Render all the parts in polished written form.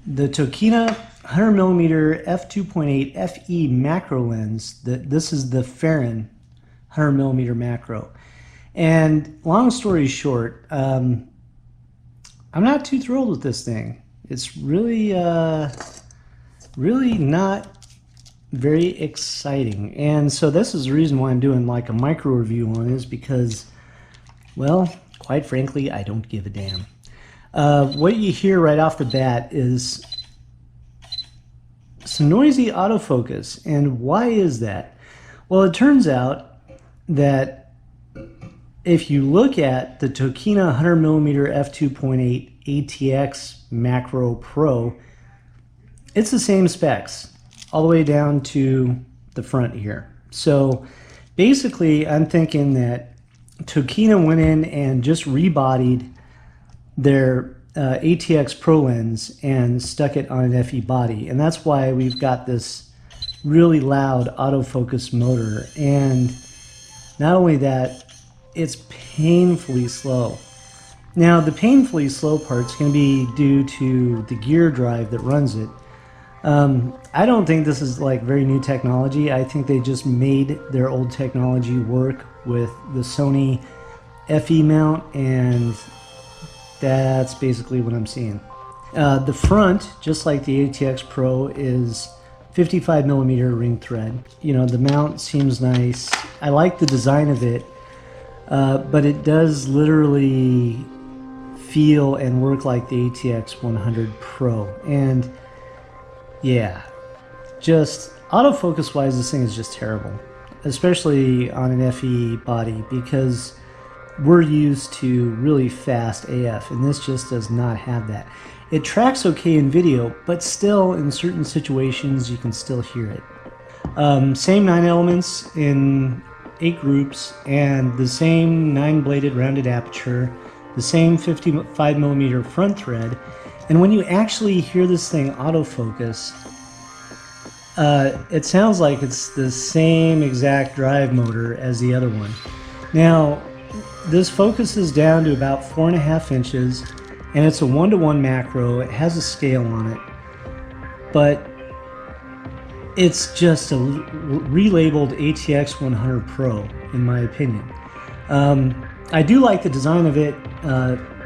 the Tokina 100mm f2.8 FE macro lens. This is the Firin 100mm macro. And long story short, I'm not too thrilled with this thing. It's really, really not very exciting. And so this is the reason why I'm doing like a micro review on it, is because, well, quite frankly, I don't give a damn. What you hear right off the bat is some noisy autofocus. And why is that? Well, it turns out that if you look at the Tokina 100mm f2.8 ATX Macro Pro, it's the same specs all the way down to the front here. So basically, I'm thinking that Tokina went in and just rebodied their ATX Pro lens and stuck it on an FE body, and that's why we've got this really loud autofocus motor. And not only that, it's painfully slow. Now, the painfully slow part's going to be due to the gear drive that runs it. I don't think this is like very new technology. I think they just made their old technology work with the Sony FE mount, and that's basically what I'm seeing. The front, just like the ATX Pro, is 55mm ring thread. You know, the mount seems nice. I like the design of it, but it does literally feel and work like the ATX 100 Pro. And yeah, just autofocus wise, this thing is just terrible, especially on an FE body, because we're used to really fast AF, and this just does not have that. It tracks okay in video, but still in certain situations you can still hear it. Same 9 elements in 8 groups, and the same 9-bladed rounded aperture, the same 55mm front thread. And when you actually hear this thing autofocus, it sounds like it's the same exact drive motor as the other one. Now, this focuses down to about 4.5 inches, and it's a 1:1 macro. It has a scale on it, but it's just a relabeled ATX 100 Pro, in my opinion. I do like the design of it.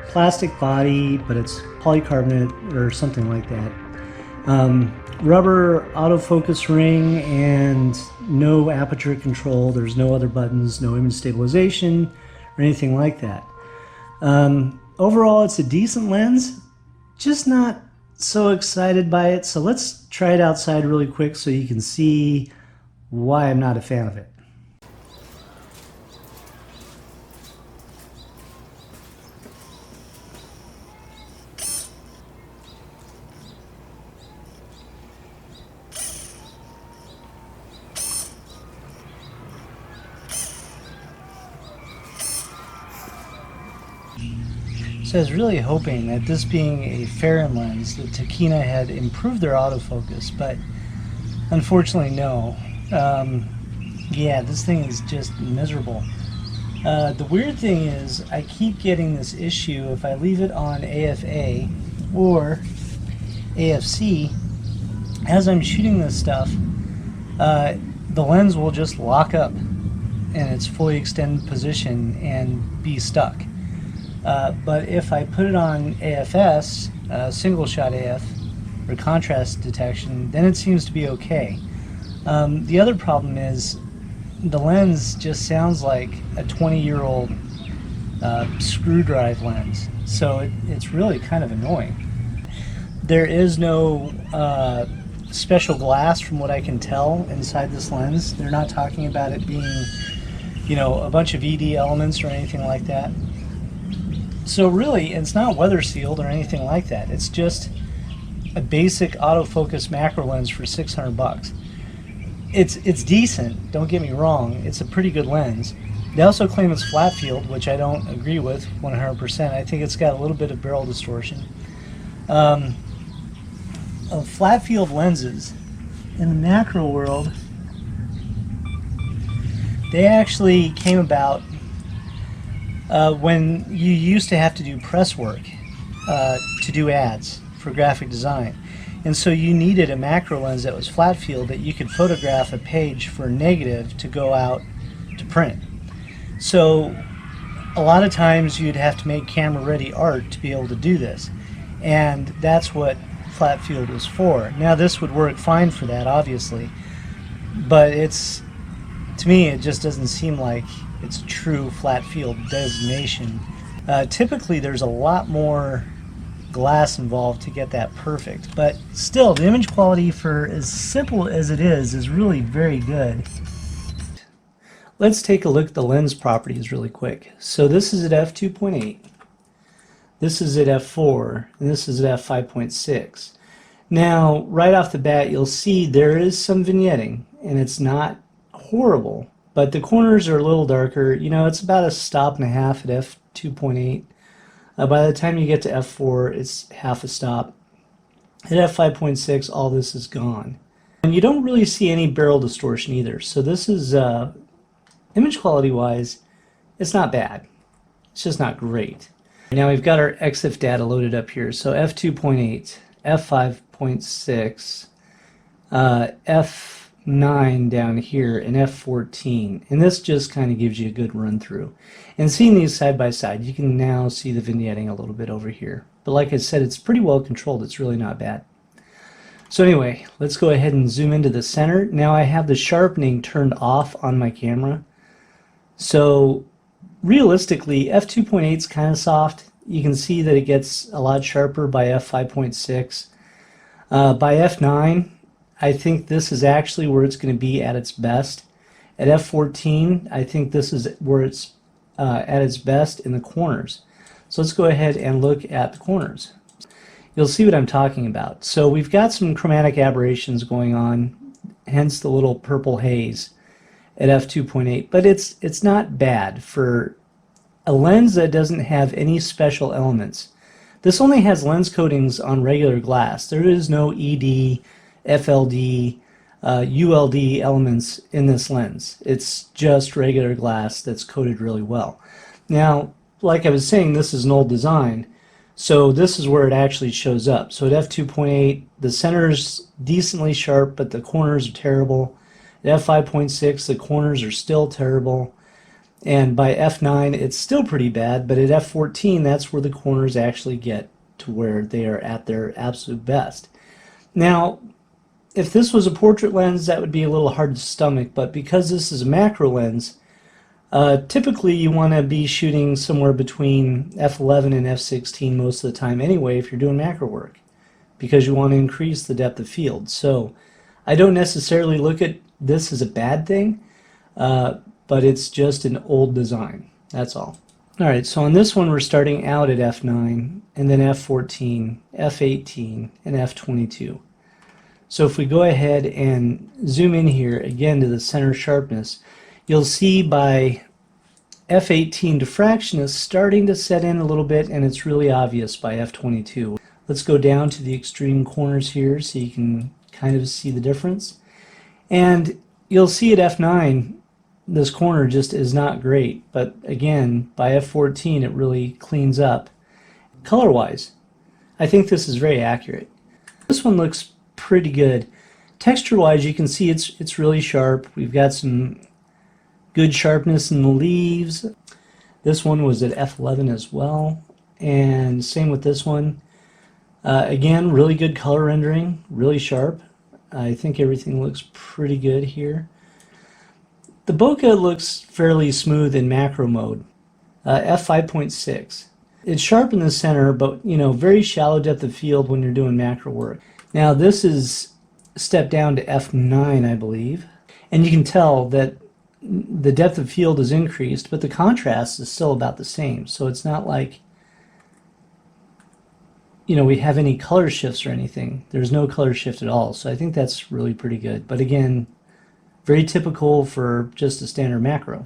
Plastic body, but it's polycarbonate or something like that. Rubber autofocus ring and no aperture control. There's no other buttons, no image stabilization or anything like that. Overall, it's a decent lens, just not so excited by it. So let's try it outside really quick so you can see why I'm not a fan of it. So I was really hoping that, this being a Firin lens, that Tokina had improved their autofocus, but unfortunately no. Yeah, this thing is just miserable. The weird thing is, I keep getting this issue if I leave it on AFA or AFC. As I'm shooting this stuff, the lens will just lock up in its fully extended position and be stuck. But if I put it on AFS, single shot AF, or contrast detection, then it seems to be okay. The other problem is the lens just sounds like a 20-year-old screw drive lens, so it's really kind of annoying. There is no special glass, from what I can tell, inside this lens. They're not talking about it being, you know, a bunch of ED elements or anything like that. So really, it's not weather sealed or anything like that. It's just a basic autofocus macro lens for 600 bucks. It's decent, don't get me wrong. It's a pretty good lens. They also claim it's flat field, which I don't agree with 100%. I think it's got a little bit of barrel distortion. Flat field lenses in the macro world, they actually came about when you used to have to do press work to do ads for graphic design. And so you needed a macro lens that was flat field that you could photograph a page for a negative to go out to print. So a lot of times you'd have to make camera ready art to be able to do this. And that's what flat field was for. Now this would work fine for that, obviously, but to me it just doesn't seem like it's a true flat field designation. Typically there's a lot more glass involved to get that perfect, but still the image quality, for as simple as it is really very good. Let's take a look at the lens properties really quick. So this is at f2.8, this is at f4, and this is at f5.6. Now right off the bat you'll see there is some vignetting, and it's not horrible, but the corners are a little darker. You know, it's about a stop and a half at f2.8. By the time you get to f4, it's half a stop. At f5.6, all this is gone. And you don't really see any barrel distortion either. So this is, image quality wise, it's not bad. It's just not great. Now we've got our EXIF data loaded up here. So f2.8, f5.6, f9 down here, and f14. And this just kind of gives you a good run through. And seeing these side by side, you can now see the vignetting a little bit over here. But like I said, it's pretty well controlled. It's really not bad. So anyway, let's go ahead and zoom into the center. Now I have the sharpening turned off on my camera. So realistically, f2.8 is kind of soft. You can see that it gets a lot sharper by f5.6. By f9, I think this is actually where it's going to be at its best. At f14, I think this is where it's at its best in the corners. So let's go ahead and look at the corners. You'll see what I'm talking about. So we've got some chromatic aberrations going on, hence the little purple haze at f2.8, but it's not bad for a lens that doesn't have any special elements. This only has lens coatings on regular glass. There is no ED, FLD, ULD elements in this lens. It's just regular glass that's coated really well. Now, like I was saying, this is an old design, so this is where it actually shows up. So at f2.8, the center's decently sharp, but the corners are terrible. At f5.6, the corners are still terrible. And by f9, it's still pretty bad, but at f14, that's where the corners actually get to where they are at their absolute best. Now, if this was a portrait lens, that would be a little hard to stomach, but because this is a macro lens, typically you want to be shooting somewhere between f11 and f16 most of the time anyway if you're doing macro work, because you want to increase the depth of field. So I don't necessarily look at this as a bad thing, but it's just an old design, that's all. Alright, so on this one we're starting out at f9, and then f14, f18, and f22. So if we go ahead and zoom in here again to the center sharpness, you'll see by f18 diffraction is starting to set in a little bit, and it's really obvious by f22. Let's go down to the extreme corners here so you can kind of see the difference. And you'll see at f9 this corner just is not great, but again by f14 it really cleans up. Color wise, I think this is very accurate. This one looks pretty good. Texture wise, you can see it's really sharp. We've got some good sharpness in the leaves. This one was at f11 as well, and same with this one. Again, really good color rendering, really sharp. I think everything looks pretty good here. The bokeh looks fairly smooth in macro mode. f5.6. It's sharp in the center, but you know, very shallow depth of field when you're doing macro work. Now this is stepped down to f9, I believe, and you can tell that the depth of field is increased, but the contrast is still about the same. So it's not like, you know, we have any color shifts or anything. There's no color shift at all. So I think that's really pretty good. But again, very typical for just a standard macro.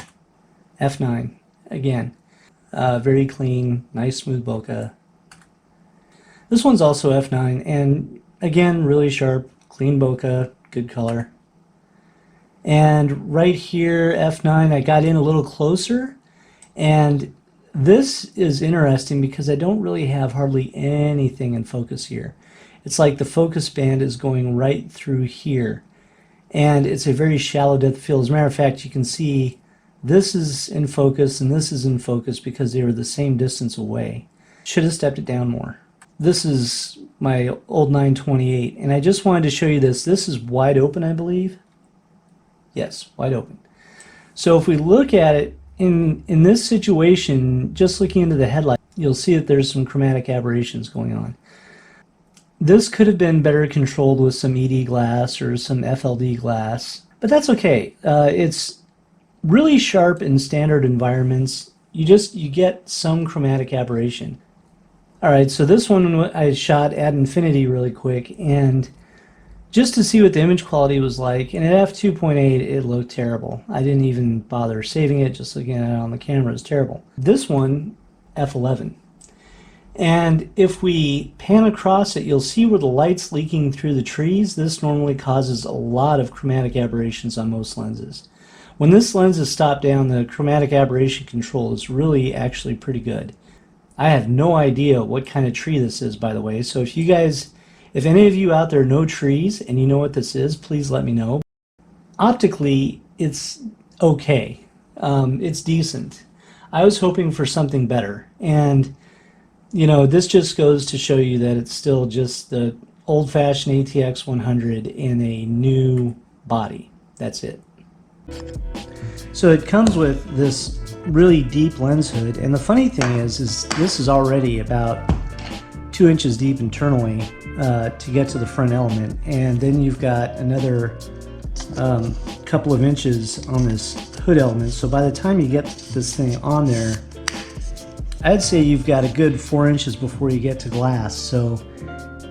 f9 again, very clean, nice smooth bokeh. This one's also f9, and again, really sharp, clean bokeh, good color. And right here, f9, I got in a little closer, and this is interesting because I don't really have hardly anything in focus here. It's like the focus band is going right through here. And it's a very shallow depth of field. As a matter of fact, you can see this is in focus and this is in focus because they were the same distance away. Should have stepped it down more. This is my old 928, and I just wanted to show you this. This is wide open, I believe. Yes, wide open. So if we look at it in this situation, just looking into the headlight, you'll see that there's some chromatic aberrations going on. This could have been better controlled with some ED glass or some FLD glass, but that's okay. It's really sharp in standard environments. You get some chromatic aberration. Alright, so this one I shot at infinity really quick, and just to see what the image quality was like, and at f2.8 it looked terrible. I didn't even bother saving it, just looking at it on the camera is terrible. This one, f11. And if we pan across it, you'll see where the light's leaking through the trees. This normally causes a lot of chromatic aberrations on most lenses. When this lens is stopped down, the chromatic aberration control is really actually pretty good. I have no idea what kind of tree this is, by the way, so if any of you out there know trees and you know what this is, please let me know. Optically, it's okay. It's decent. I was hoping for something better, and you know, this just goes to show you that it's still just the old-fashioned ATX 100 in a new body. That's it. So it comes with this really deep lens hood, and the funny thing is this is already about 2 inches deep internally to get to the front element, and then you've got another couple of inches on this hood element. So by the time you get this thing on there, I'd say you've got a good 4 inches before you get to glass. So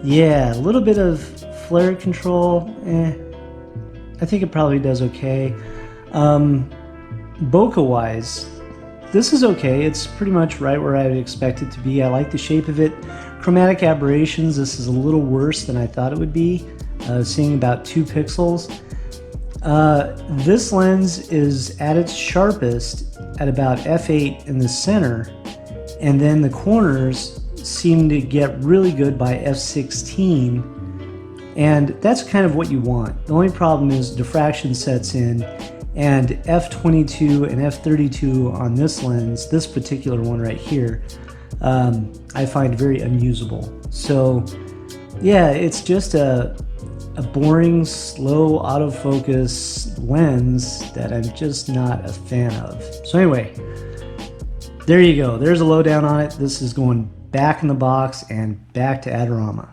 yeah, a little bit of flare control, I think it probably does okay. Bokeh wise, this is okay. It's pretty much right where I would expect it to be. I like the shape of it. Chromatic aberrations, this is a little worse than I thought it would be, seeing about 2 pixels. This lens is at its sharpest at about f8 in the center, and then the corners seem to get really good by f16, and that's kind of what you want. The only problem is diffraction sets in, and f22 and f32 on this lens, this particular one right here, I find very unusable. So yeah, it's just a boring, slow autofocus lens that I'm just not a fan of. So anyway, there you go. There's a lowdown on it. This is going back in the box and back to Adorama.